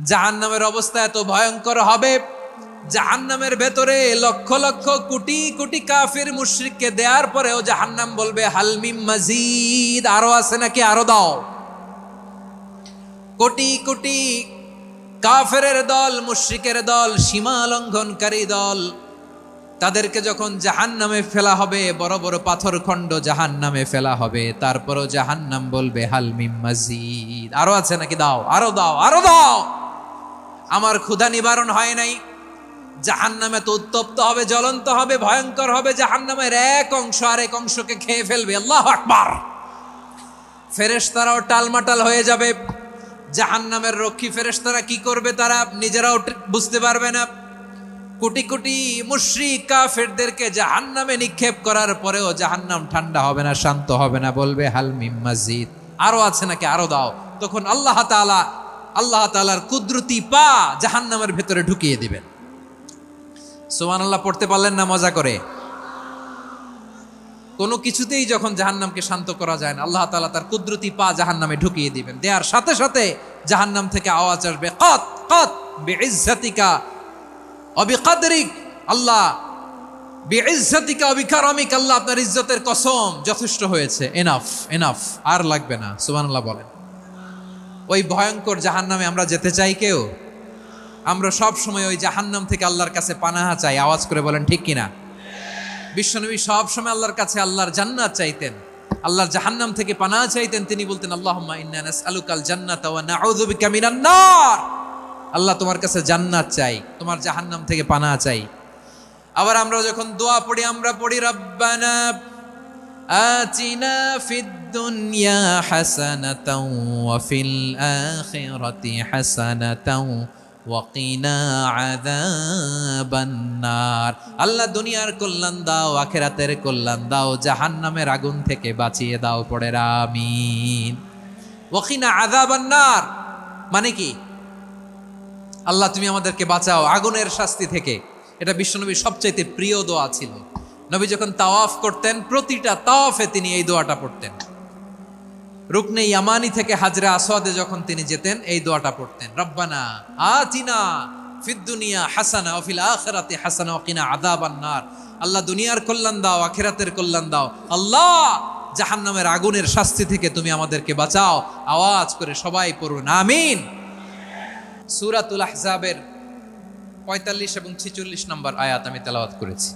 জাহান্নামের অবস্থা এত ভয়ঙ্কর হবে, জাহান্নামের ভেতরে লক্ষ লক্ষ কোটি কোটি কাফির মুশরিককে দেওয়ার পরেও জাহান্নাম বলবে হালমিম মাজিদ, আরো আছে নাকি, আরো দাও। কোটি কোটি কাফেরের দল, মুশরিকের দল, সীমা লঙ্ঘনকারী দল, তাদেরকে যখন জাহান্নামে ফেলা হবে, বড় বড় পাথর খণ্ড জাহান্নামে ফেলা হবে, তারপরও জাহান্নাম বলবে হালমিম মাজিদ, আরো আছে নাকি, দাও, আরো দাও, আরো দাও। আমার ক্ষুধা নিবারণ হয় নাই। জাহান্নামে তো উত্তপ্ত হবে, জ্বলন্ত হবে, ভয়ঙ্কর হবে। জাহান্নামের এক অংশ আরেক অংশকে খেয়ে ফেলবে। আল্লাহু আকবার। ফেরেশতারাও টালমাটাল হয়ে যাবে। জাহান্নামের রক্ষী ফেরেশতারা কি করবে তারা নিজেরাও বুঝতে পারবে না। কোটি কোটি মুশরিক কাফেরদেরকে জাহান্নামে নিক্ষেপ করার পরেও জাহান্নাম ঠান্ডা হবে না, শান্ত হবে না, বলবে হাল মিম মাজিদ, আরো আছে নাকি, আরো দাও। তখন আল্লাহ তাআলার কুদরতি পা জাহান্নামের ভেতরে ঢুকিয়ে দিবেন। সুবহানাল্লাহ পড়তে পারলেন না মজা করে? কোনো কিছুতেই যখন জাহান্নামকে শান্ত করা যায় না, আল্লাহ তাআলা তার কুদরতি পা জাহান্নামে ঢুকিয়ে দিবেন। দেওয়ার সাথে সাথে জাহান্নাম থেকে আওয়াজ আসবে, কাত কাত বিইজ্জাতিকা ওয়া বিকদরিক, আল্লাহ বিইজ্জাতিকা ওয়া বিকারামিক, আল্লাহ আপনার ইজ্জতের কসম, যথেষ্ট হয়েছে, এনাফ এনাফ, আর লাগবে না। সুবহানাল্লাহ বলেন। ওই ভয়ঙ্কর জাহান্নামে আমরা যেতে চাই কেউ? আমরা সব সময় ওই জাহান্নাম থেকে আল্লাহর কাছে পানাহা চাই। আওয়াজ করে বলেন ঠিক কিনা? বিশ্বনবী সব সময় আল্লাহর কাছে আল্লাহর জান্নাত চাইতেন, আল্লাহর জাহান্নাম থেকে পানাহা চাইতেন। তিনি বলতেন আল্লাহুম্মা ইন্না নাসআলুকাল জান্নাতা ওয়া নাউযু বিকা মিনান নার। আল্লাহ তোমার কাছে জান্নাত চাই, তোমার জাহান্নাম থেকে পানাহা চাই। আবার আমরা যখন দোয়া পড়ি, আমরা পড়ি রব্বানা আতিনা ফিদ দুনিয়া হাসানাতাও ওয়া ফিল আখিরাতি হাসানাতাও ওয়া কিনা আযাবান নার। আল্লাহ দুনিয়ার কল্যাণ দাও, আখিরাতের কল্যাণ দাও, জাহান্নামের আগুন থেকে বাঁচিয়ে দাও। পড়ে আমিন। ওয়া কিনা আযাবান নার মানে কি? আল্লাহ তুমি আমাদেরকে বাঁচাও আগুনের শাস্তি থেকে। এটা বিশ্বনবীর সবচাইতে প্রিয় দোয়া ছিল। নবী যখন তাওয়াফ করতেন, প্রতিটা তাওয়াফে তিনি এই দোয়াটা পড়তেন। রুকনে ইয়ামানি থেকে হাজরে আসওয়াদে যখন তিনি যেতেন, এই দোয়াটা পড়তেন, রব্বানা আতিনা ফিদ দুনিয়া হাসানা ওয়া ফিল আখিরাতি হাসানা ওয়া কিনা আযাবান নার। আল্লাহ দুনিয়ার কল্যাণ দাও, আখিরাতের কল্যাণ দাও। আল্লাহ জাহান্নামের আগুনের শাস্তি থেকে তুমি আমাদেরকে বাঁচাও। আওয়াজ করে সবাই পড়ুন আমিন। সূরাতুল আহজাবের 45 এবং 46 নম্বর আয়াত আমি তেলাওয়াত করেছি,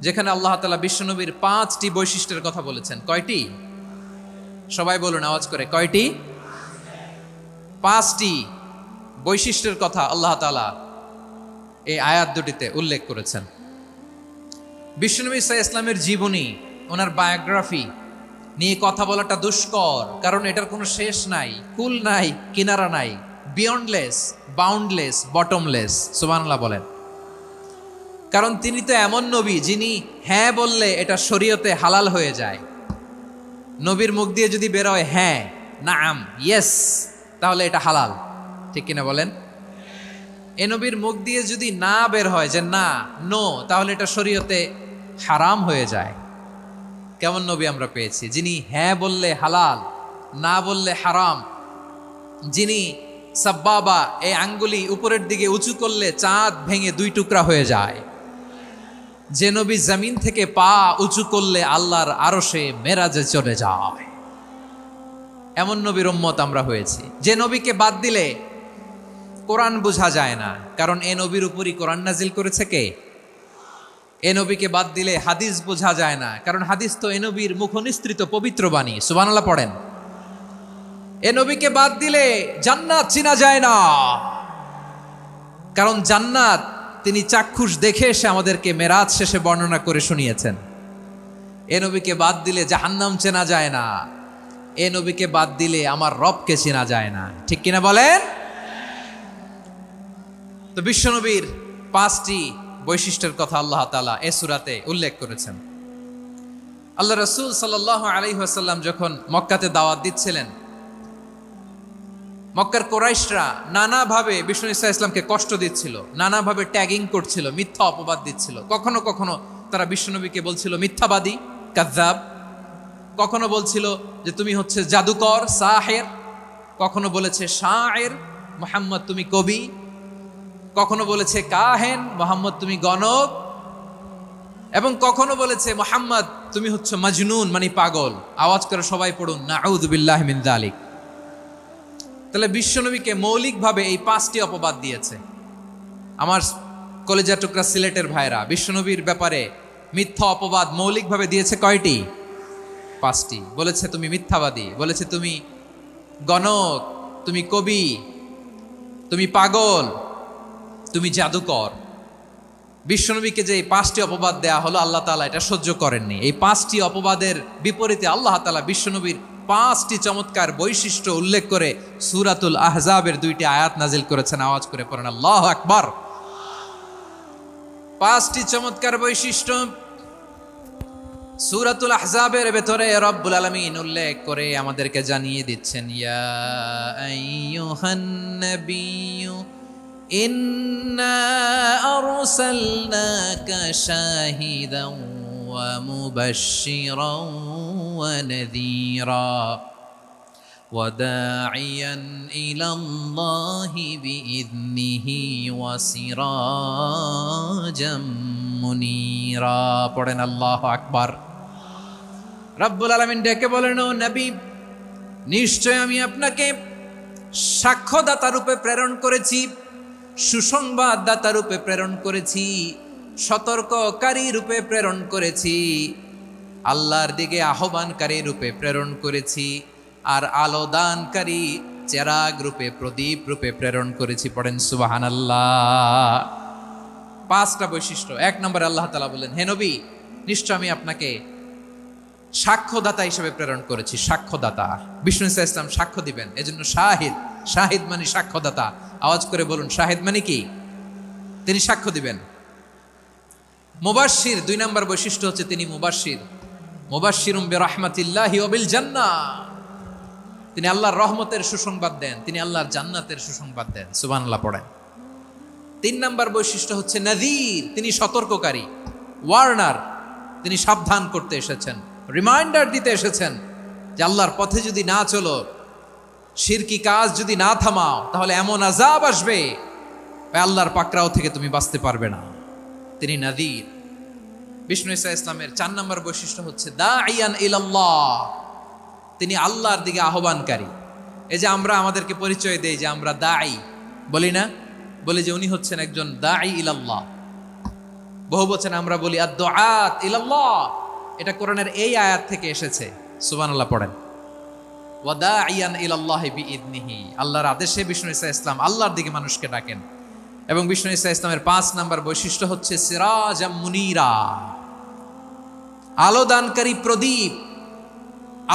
যেখানে আল্লাহ তাআলা বিশ্বনবীর 5টি বৈশিষ্ট্যের কথা বলেছেন। কয়টি? সবাই বলুন আওয়াজ করে, কয়টি? 5টি বৈশিষ্ট্যের কথা আল্লাহ তাআলা এই আয়াত দুটিতে উল্লেখ করেছেন। বিশ্বনবী সাল্লাল্লাহু আলাইহি ওয়াসাল্লামের জীবনী, ওনার বায়োগ্রাফি নিয়ে কথা বলাটা দুষ্কর, কারণ এটার কোনো শেষ নাই, কুল নাই, কিনারা নাই, বিয়ন্ডলেস, বাউন্ডলেস, বটমলেস। সুবহানাল্লাহ বলেন। কারণ তিনি তো এমন নবী যিনি হ্যাঁ বললে এটা শরীয়তে হালাল হয়ে যায়। নবীর মুখ দিয়ে যদি বের হয় হ্যাঁ, নাম, ইয়েস, তাহলে এটা হালাল। ঠিক কিনা বলেন? এ নবীর মুখ দিয়ে যদি না বের হয় যে না, নো, তাহলে এটা শরীয়তে হারাম হয়ে যায়। কেমন নবী আমরা পেয়েছি, যিনি হ্যাঁ বললে হালাল, না বললে হারাম, যিনি সাব্বাবা, এই আঙ্গুলি উপরের দিকে উঁচু করলে চাঁদ ভেঙে 2 টুকরা হয়ে যায়, যে নবী জমিন থেকে পা উঁচু করলে আল্লাহর আরশে মেরাজে চলে যায়, এমন নবীর উম্মত আমরা হয়েছি। যে নবীকে বাদ দিলে কোরআন বোঝা যায় না, কারণ এ নবীর উপরই কোরআন নাজিল করেছে কে? এ নবীকে বাদ দিলে হাদিস বোঝা যায় না, কারণ হাদিস তো এ নবীর মুখনিসৃত পবিত্র বাণী। সুবহানাল্লাহ পড়েন। এ নবীকে বাদ দিলে জান্নাত চিনা যায় না, কারণ জান্নাত তিনি চাক্ষুষ দেখে এসে আমাদেরকে মেরাজ শেষে বর্ণনা করে শুনিয়েছেন। এ নবীকে বাদ দিলে জাহান্নাম চেনা যায় না, এ নবীকে বাদ দিলে আমার রবকে চেনা যায় না। ঠিক কিনা বলেন? তো বিশ্বনবীর 5টি বৈশিষ্ট্যের কথা আল্লাহ তাআলা এই সূরাতে উল্লেখ করেছেন। আল্লাহ রাসূল সাল্লাল্লাহু আলাইহি ওয়াসাল্লাম যখন মক্কাতে দাওয়াত দিচ্ছিলেন, মক্কার কুরাইশরা নানাভাবে বিষ্ণু ঈসা ইসলামকে কষ্ট দিচ্ছিল, নানাভাবে ট্যাগিং করছিল, মিথ্যা অপবাদ দিচ্ছিল। কখনো কখনো তারা বিশ্বনবীকে বলছিল মিথ্যাবাদী, কাযযাব। কখনো বলছিল যে তুমি হচ্ছে জাদুকর, সাহের। কখনো বলেছে শায়ের, মোহাম্মদ তুমি কবি, কখনো বলেছে কাহেন, মোহাম্মদ তুমি গণক, এবং কখনো বলেছে মোহাম্মদ তুমি হচ্ছে মাজনুন মানে পাগল। আওয়াজ করে সবাই পড়ুন নাউযু বিল্লাহি মিন যালিক। তাহলে বিশ্বনবীকে মৌলিকভাবে এই 5টি অপবাদ দিয়েছে। আমার কলেজা টুকরা সিলেটের ভাইরা, বিশ্বনবীর ব্যাপারে মিথ্যা অপবাদ মৌলিকভাবে দিয়েছে কয়টি? 5টি। বলেছে তুমি মিথ্যাবাদী, বলেছে তুমি গণক, তুমি কবি, তুমি পাগল, তুমি জাদুকর। বিশ্বনবীকে যে এই 5টি অপবাদ দেয়া হলো, আল্লাহ তাআলা এটা সহ্য করেননি। এই 5টি অপবাদের বিপরীতে আল্লাহ তাআলা বিশ্বনবীর 5টি চমৎকার বৈশিষ্ট্য উল্লেখ করে সূরাতুল আহজাবের 2টি আয়াত নাজিল করেছেন। আওয়াজ করে পড়েন আল্লাহু আকবার। 5টি চমৎকার বৈশিষ্ট্য সূরাতুল আহজাবের ভেতরে রব্বুল আলামিন উল্লেখ করে আমাদেরকে জানিয়ে দিচ্ছেন, ইয়া আইয়ুহান নাবিয়্যু ইন্না আরসালনাকা শাহিদান ওয়া মুবাশশিরান ওয়া নাযীরা ওয়া দাঈয়ান ইলাল্লাহি বিইذনিহি ওয়া সিরাজাম মুনীরা। পড়েন আল্লাহু আকবার। রব্বুল আলামিন ডেকে বলেন, ও নবী, নিশ্চয় আমি আপনাকে সাক্ষ্যদাতা রূপে প্রেরণ করেছি, সুসংবাদদাতা রূপে প্রেরণ করেছি, সতর্ককারী রূপে প্রেরণ করেছি, আল্লাহর দিকে আহ্বানকারী রূপে প্রেরণ করেছি, আর আলো দানকারী চেরাগ রূপে, প্রদীপ রূপে প্রেরণ করেছি। পড়েন সুবহানাল্লাহ। 5টা বৈশিষ্ট্য। 1 নম্বরে আল্লাহ তাআলা বলেন, হে নবী, নিশ্চয় আমি আপনাকে সাক্ষ্যদাতা হিসেবে প্রেরণ করেছি। সাক্ষ্যদাতা, বিষ্ণু ইসা ইসলাম সাক্ষ্য দিবেন, এজন্য শাহিদ। শাহিদ মানে সাক্ষ্যদাতা। আওয়াজ করে বলুন, শাহিদ মানে কি? তিনি সাক্ষ্য দিবেন। মুবাশশির, 2 নম্বর বৈশিষ্ট্য হচ্ছে তিনি মুবাশশির। মুবাশশিরুম বিরাহমাতিল্লাহি ওয়া বিল জান্নাহ, তিনি আল্লাহর রহমতের সুসংবাদ দেন, তিনি আল্লাহর জান্নাতের সুসংবাদ দেন। সুবহানাল্লাহ পড়েন। 3 নম্বর বৈশিষ্ট্য হচ্ছে নাযীর, তিনি সতর্ককারী, ওয়ার্নার, তিনি সাবধান করতে এসেছেন, রিমাইন্ডার দিতে এসেছেন যে আল্লাহর পথে যদি না চলো, শিরকি কাজ যদি না থামাও, তাহলে এমন আযাব আসবে আল্লাহর পাকড়াও থেকে তুমি বাঁচতে পারবে না। তিনি নাযীর। বিষ্ণু ইসা ইসলামের 4 নম্বর বৈশিষ্ট্য হচ্ছে দাঈয়ান ইলাল্লাহ, তিনি আল্লাহর দিকে আহ্বানকারী। এই যে আমরা আমাদেরকে পরিচয় দেই যে আমরা দাঈ, বলি না? বলি যে উনি হচ্ছেন একজন দাঈ ইলাল্লাহ। বহু বচনে আমরা বলি আদ-দুআত ইলাল্লাহ। এটা কোরআনের এই আয়াত থেকে এসেছে। সুবহানাল্লাহ পড়েন। ওয়া দাঈয়ান ইলাল্লাহি বিইذনিহি, আল্লাহর আদেশে বিষ্ণু ইসা ইসলাম আল্লাহর দিকে মানুষকে ডাকেন। এবং বিষ্ণু ইসা ইসলামের 5 নম্বর বৈশিষ্ট্য হচ্ছে সিরাজাম মুনীরা, আলো দানকারী প্রদীপ,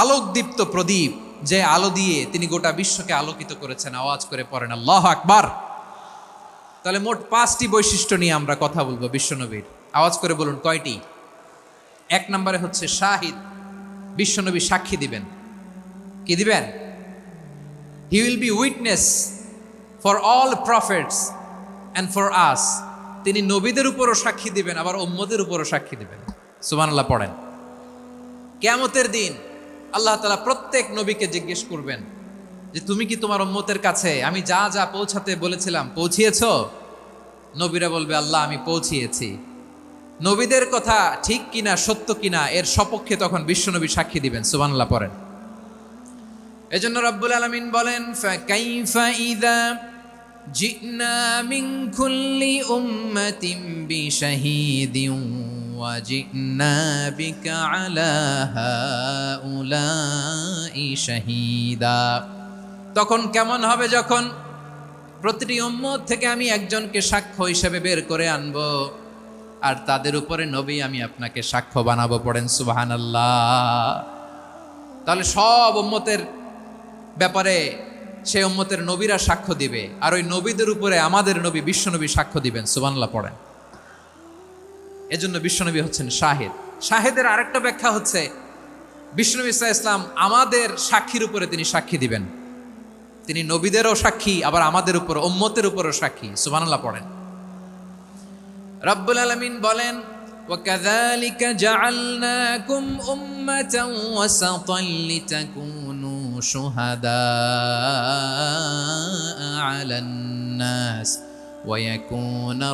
আলোকদীপ্ত প্রদীপ, যে আলো দিয়ে তিনি গোটা বিশ্বকে আলোকিত করেছেন। আওয়াজ করে পড়েন আল্লাহু আকবার। তাহলে মোট 5টি বৈশিষ্ট্য নিয়ে আমরা কথা বলবো বিশ্বনবীর। আওয়াজ করে বলুন কয়টি? 1 নম্বরে হচ্ছে শাহিদ, বিশ্বনবী সাক্ষী দিবেন। কি দিবেন? He will be witness for all prophets and for us. তিনি নবীদের উপরও সাক্ষী দিবেন, আবার উম্মতের উপরও সাক্ষী দিবেন। সুবহানাল্লাহ পড়েন। কিয়ামতের দিন আল্লাহ তাআলা প্রত্যেক নবীকে জিজ্ঞেস করবেন যে তুমি কি তোমার উম্মতের কাছে আমি যা যা পৌঁছাতে বলেছিলাম পৌঁছিয়েছো? নবীরা বলবে, আল্লাহ আমি পৌঁছিয়েছি। নবীদের কথা ঠিক কিনা, সত্য কিনা, এর সপক্ষে তখন বিশ্বনবী সাক্ষী দিবেন। সুবহানাল্লাহ পড়েন। এজন্য রব্বুল আলামিন বলেন, ফাকাইফা ইযা জিনা মিন কুল্লি উম্মাতিন বিশাহীদিন ওয়া জিনা বিকা আলা হাউলাই শাহীদা। তখন কেমন হবে যখন প্রতিটি উম্মত থেকে আমি একজনকে সাক্ষ্য হিসেবে বের করে আনবো, আর তাদের উপরে নবী আমি আপনাকে সাক্ষ্য বানাবো। পড়েন সুবহানাল্লাহ। তাহলে সব উম্মতের ব্যাপারে সেই উম্মতের নবীরা সাক্ষ্য দিবে, আর ওই নবীদের উপরে আমাদের নবী বিশ্বনবী সাক্ষ্য দিবেন। সুবহানাল্লাহ পড়েন। এজন্য বিশ্বনবী হচ্ছেন শাহিদ। শাহিদের আরেকটা ব্যাখ্যা হচ্ছে বিশ্বনবী সাল্লাল্লাহু আলাইহি ওয়াসাল্লাম আমাদের সাক্ষীর উপরে তিনি সাক্ষী দিবেন। তিনি নবীদেরও সাক্ষী, আবার আমাদের উপর উম্মতের উপরও সাক্ষী। সুবহানাল্লাহ পড়েন। রব্বুল আলামিন বলেন, وَكَذَلِكَ جَعَلْنَاكُمْ أُمَّةً وَسَطًا لِتَكُونُوا شهداء على الناس ويكون